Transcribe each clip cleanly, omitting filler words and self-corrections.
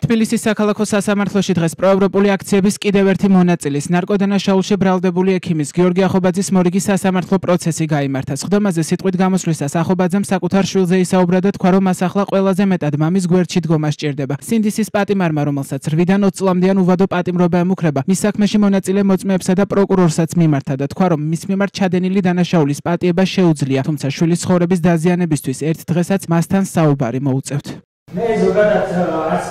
თბილისის საქალაქო სასამართლოში დღეს პროევროპული აქციების კიდევ ერთი მონაწილის ნარკოდანაშაულში ბრალდებული ექიმის გიორგი ახობაძის მორიგის სასამართლო პროცესი გაიმართა. სხდომაზე სიტყვით გამოსვლისას ახობაძემ საკუთარ შვილზე ისაუბრა და თქვა, რომ მას ახლა ყველაზე მეტად მამის გვერდში დგომა სჭირდება. სინდისის პატიმარმა, რომელსაც 8-დან 20 წლამდეან უვადო პატიმრობა ემუქრება, მის საქმეში მონაწილე მოწმეებსა და პროკურორსაც მიმართა და თქვა, რომ მის მიმართ ჩადენილი დანაშაულის პატიება შეუძლია, თუმცა შვილის ცხოვრების დაზიანებისთვის ერთ დღესაც მასთან საუბარი მოუწევთ. მე ზოგადად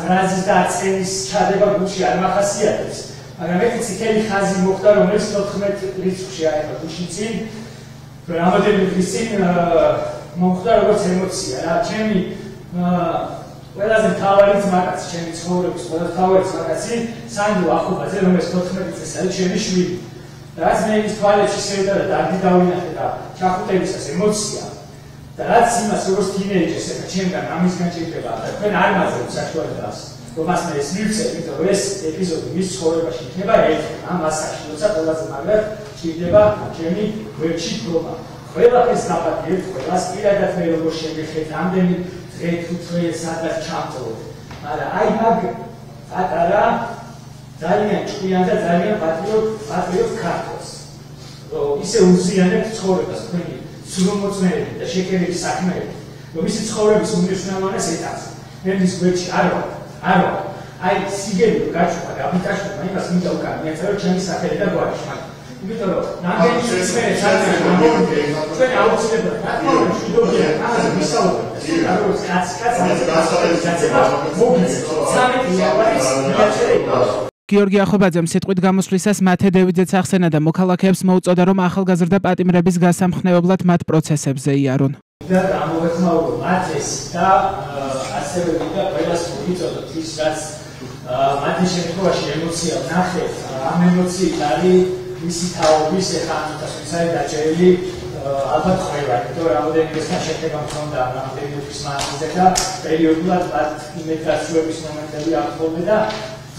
რაზის და აცენის ჩადება გულში არ მახასიათებს, მაგრამ ერთი წითელი ხაზი მოხდა, რომელიც 14 რიცხვში აიღო გულში წინ, რამოდენიმე დღის წინ მოხდა როგორც ემოცია რა. ჩემი ყველაზე მთავარი ძმაკაცი, ჩემი ცხოვრების ყველაზე მთავარი ძმაკაცი სანდრო ახობაძე, რომელიც 14 წელს არის ჩემი შვილი. რაც მე ის თვალებში შევიდა და დარგი დავინახე და ჩახუტებისას ემოცია. და რაც იმას როგორც თინეიჯერს ეხა ჩემგან ამისგან ჭირდება და თქვენ არ მაძლევთ საშუალებას რომ მას მე ეს მივცეთ, იმიტომ რომ ეს ეპიზოდი მის ცხოვრებაში იქნება ერთი ამ ასაკში, როცა ყველაზე მაგრად ჭირდება ჩემი გვერდში დგომა. ყველაფერს დაპატიებ, ყველას პირადად მე როგორ შეგეხეთ, ამდენი დღე თუ თვე სადღაც ჩამწოვოთ. მაგრამ აი მაგ პატარა ძალიან ჭკვიან და ძალიან პატრიოტ ქართველს, რომ ისე უზიანებთ ცხოვრებას თქვენი სრულმოწმეები და შეკერების საქმეები, რომ მისი ცხოვრების უმნიშვნელოვანეს ეტაპზე. მე მის გვერდში არ ვარ. აი სიგელი რომ გაჩვენა და აბიტაშმა იმას მინდა უკან მიეწერო ჩემი სახელი და გვარი. იმიტომ რომ ნამდვილი სისმერე ძალიან გამოვიდა. ჩვენ აუცილებლად აკმაურებთ შედობია, ამაზე ვისაუბრებთ. და როგორც კაცი გაცემა მოგიწევთ. 13 იარაღის მიაწერება. გიორგი ახობაძემ სიტყვით გამოსვლისას მათე დევიძეც ახსენა და მოქალაქეებს მოუწოდა, რომ ახალგაზრდა პატიმრების გასამხნევებლად მათ პროცესებზე იარონ. და ამოვეხმაურო მათეს და ასევე ვიდა ყველას მოგიწოდოთ ის, რაც მათი შემთხვევაში ემოცია ვნახეთ, ამ ემოციით არის მისი თაობის ეხლა ამითაც არის დაჭერილი ალბათ ყველა, იმიტომ რომ რამოდენიმე შეხება მქონდა რამდენიმე თვის მანძილზე და პერიოდულად მათ იმედრაციული მომენტები აღწევდა და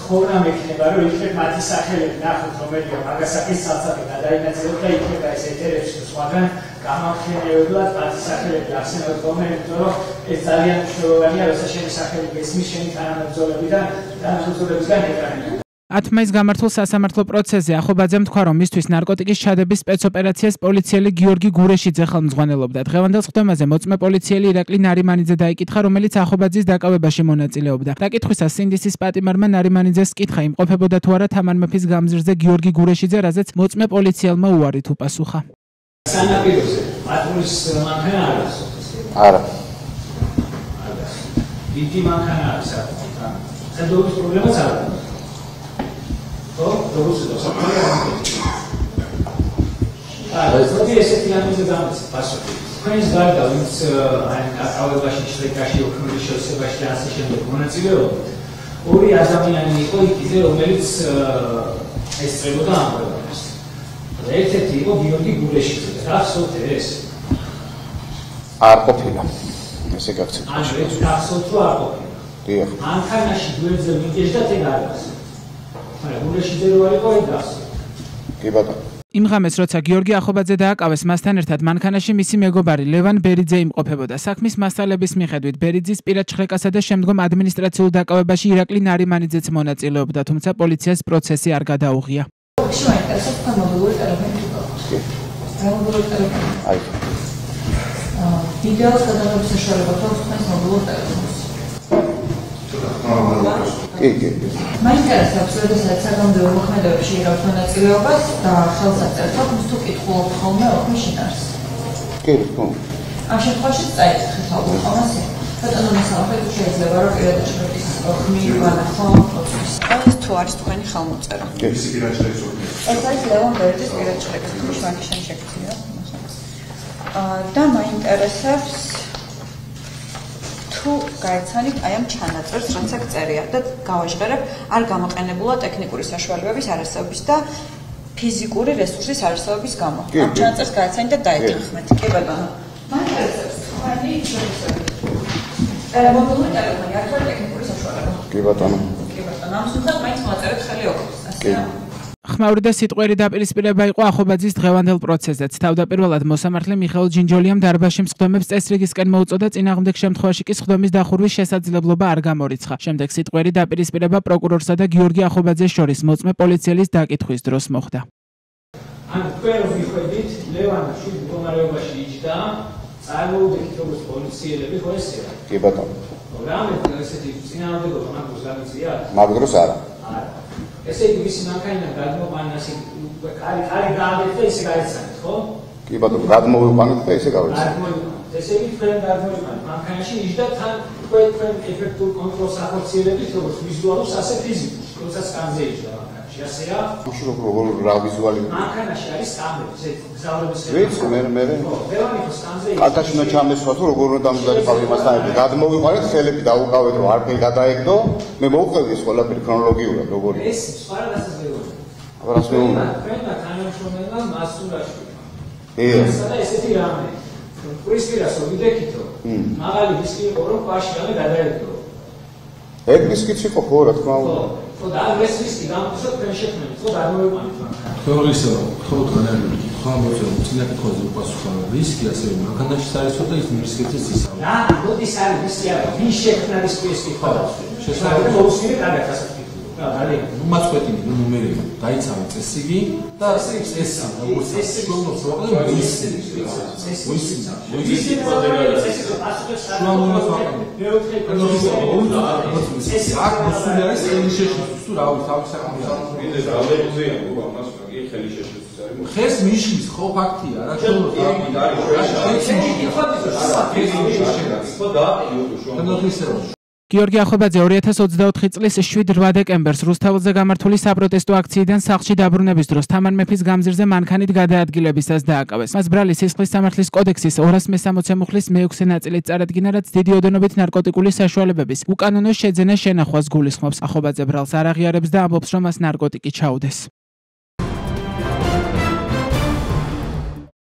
ხორამ ექნება, რომ იქნებ მათი სახელები ნახოთ, რომელია მაგასაკის საცავი გადაინაცვლოთ და იქნება ეს ეთერებში და სხვაგან გამახსენებლად მათი სახელები ახსენოთ ხოლმე, იმიტომ რომ ეს ძალიან მნიშვნელოვანია, როცა შენი სახელი გესმის შენი თანამებრძოლებიდან ეკრანიდან. 10 მაისს გამართულ სასამართლო პროცესზე ახობაძემ თქვა, რომ მისთვის ნარკოტიკის ჩადების სპეცოპერაციას პოლიციელი გიორგი გურეშიძე ხელმძღვანელობდა. დღევანდელ სხდომაზე მოწმე პოლიციელი ირაკლი ნარიმანიძე დაიკითხა, რომელიც ახობაძის დაკავებაში მონაწილეობდა. დაკითხვისას სინდისის პატიმარმა ნარიმანიძეს კითხა იმყოფებოდა თუ არა თამარ მეფის გამზირზე გიორგი გურეშიძე, რაზეც მოწმე პოლიციელმა უარით უპასუხა. სანაპიროზე პატრულის მანქანა არ არის. არა. დიდი მანქანა არის აქ. სადღაც პრობლემაც არ აქვს. ზოგი ესეთი ამბიზი დამის პასუხი. თქვენს გარდა ვინც აკავებაში, შრეკაში, ოქმრის შევსებაში და ასე შემდეგ მონაწილეობდა, ორი ადამიანი იყო იქიზე, რომელიც ესწრებოდა ამ პრობლემას. ერთ-ერთი იყო გიორგი გურეშიძე. რა ხსოვთ ეს? არ ყოფილა. ესე გაქცევთ. ანუ ეს გახსოვთ რომ არ ყოფილა. დიახ. მანქანაში გვერდზე მიგეჟდა ეგ არ არის. კი ბატონო. იმ ღამეს, როცა გიორგი ახობაძე დააკავეს, მასთან ერთად მანქანაში მისი მეგობარი ლევან ბერიძე იმყოფებოდა. საქმის მასალების მიხედვით ბერიძის პირად შრეკასა და შემდგომ ადმინისტრაციულ დაკავებაში ირაკლი ნარიმანიძეც მონაწილეობდა, თუმცა პოლიციას პროცესი არ გადაუღია. აი. ვიდეოს გადაღების საშუალება აქვს თქვენს მობილურ ტელეფონს. კი. მაინტერესებს, როდესაც საგამოძიებო მოქმედებებში იღებთ მონაწილეობას და ხელს აწერთ, თუ კითხულობთ ხოლმე ოქმის შინაარს. კი, თქო. ამ შემთხვევაში წაიკითხეთ ალბათ ამასე. ბატონო მისალხეთ, შეიძლება რომ პირადად შრეკის ოქმი ვანახო პროცესს. ეს თუ არის თქვენი ხელმოწერა. კი. ეს არის ლევან ბერიძის პირად შრეკის მშვენიერი შეკითხია. და მაინტერესებს თუ გაეცანით აი ამ ჩანაწერს, რაც აქ წერია და გავაჟღერებ, არ გამოყენებულა ტექნიკური საშუალებების არარსებობის და ფიზიკური რესურსის არარსებობის გამო. ამ ჩანაწერს გაეცანით და დაეთანხმეთ. კი ბატონო. მაინტერესებს თქვენი შეფასება. მობილური ტელეფონი არ აქვს ტექნიკური საშუალება. კი ბატონო. კი ბატონო. ამ შემთხვევაში მაინც მოაწერეთ ხელი ოქროს, ასეა? ხმაური და სიტყვიერი დაპირისპირება იყო ახობაძის დღევანდელ პროცესზეც. თავდაპირველად მოსამართლე მიხეილ ჯინჯოლიამ დარბაზში მსხდომებს წესრიგისკენ მოუწოდა, წინააღმდეგ შემთხვევაში კი სხდომის დახურვის შესაძლებლობა არ გამორიცხა. შემდეგ სიტყვიერი დაპირისპირება პროკურორსა და გიორგი ახობაძეს შორის მოწმე პოლიციელის დაკითხვის დროს მოხდა. ან თქვენ ვიხედით ლევანში მდგომარეობაში იჯდა წარმოუდგენლად როგორც პოლიციელები ხო ესეა? კი ბატონო. რამე ესეთი წინააღმდეგობა მაგას გამიწია? მაგ დროს არა. არა. ესე იგი მისი მანქანა გადმოყვანას კარი გააგეთ და ესე გაიცანეთ, ხო? კი ბატონო, გადმოვიყვანეთ და ესე გავიცანეთ. გადმოვიყვანეთ. ესე იგი თქვენ გადმოვიყვანეთ მანქანაში იჯდა თან თქვენ ეფექტურ კონტროლს ახორციელებით როგორც ვიზუალურს, ასე ფიზიკურს, როცა სკანზე იჯდა მანქანაში, ასეა? მაშინ როგორ რა ვიზუალი? მანქანაში არის კამერა, ესე გზავრების ვიცი, მე ლევანი ხო სკანზე იჯდა. კატაში უნდა ჩამესვა თუ როგორ უნდა დამდგარიყავ იმასთან ერთად. გადმოვიყვანეთ, ხელები დაუკავეთ, რომ არაფერი გადაეგდო, მე მოვუყევდი ეს ყველაფერი ქრონოლოგიურად, როგორი. ეს სხვა რაღაცას მეუბნება. აბა რას მეუბნება? თქვენმა თანამშრომელმა მასურაშვილმა. ე. და ესეთი რამე. პრისპირასო ვიდექითო. მაღალი დისკი იყო რომ პაში რამე გადაეგდო. ეგ დისკიც იყო ხო რა თქმა უნდა. ხო და ეს დისკი გამოსო თქვენ შექმნით, ხო გადმოვიყვანეთ მანქანა. თეორიისა ხო განაგები. ხო ამბობენ წინა კითხვაზე უპასუხო რისკი ასევე მანქანაში საერთო და ის რისკიც ისაა. რა, მოდის არის რისკი არა. ვინ შექმნა რისკი ხო? შესაძლოა მოუსმინე კარგად ასეთ რა დალი უმაწყვეტი ნუმერები დაიცავე წესიგი და წესი როგორც შრომობს მოკლედ ხეს მიშლის ხო ფაქტია რა შრომობს გიორგი ახობაძე 2024 წლის 7 დეკემბერს რუსთაველზე გამართული საპროტესტო აქციიდან სახლში დაბრუნების დროს თამარ მეფის გამზირზე მანქანით გადაადგილებისას დააკავეს. მას ბრალი სისხლის სამართლის კოდექსის 260 მუხლის მე-6 ნაწილით წარადგინა, რაც დიდი ოდენობით ნარკოტიკული საშუალებების უკანონო შეძენა შენახვას გულისხმობს. ახობაძე ბრალს არ აღიარებს და ამბობს, რომ მას ნარკოტიკი ჩაუდეს.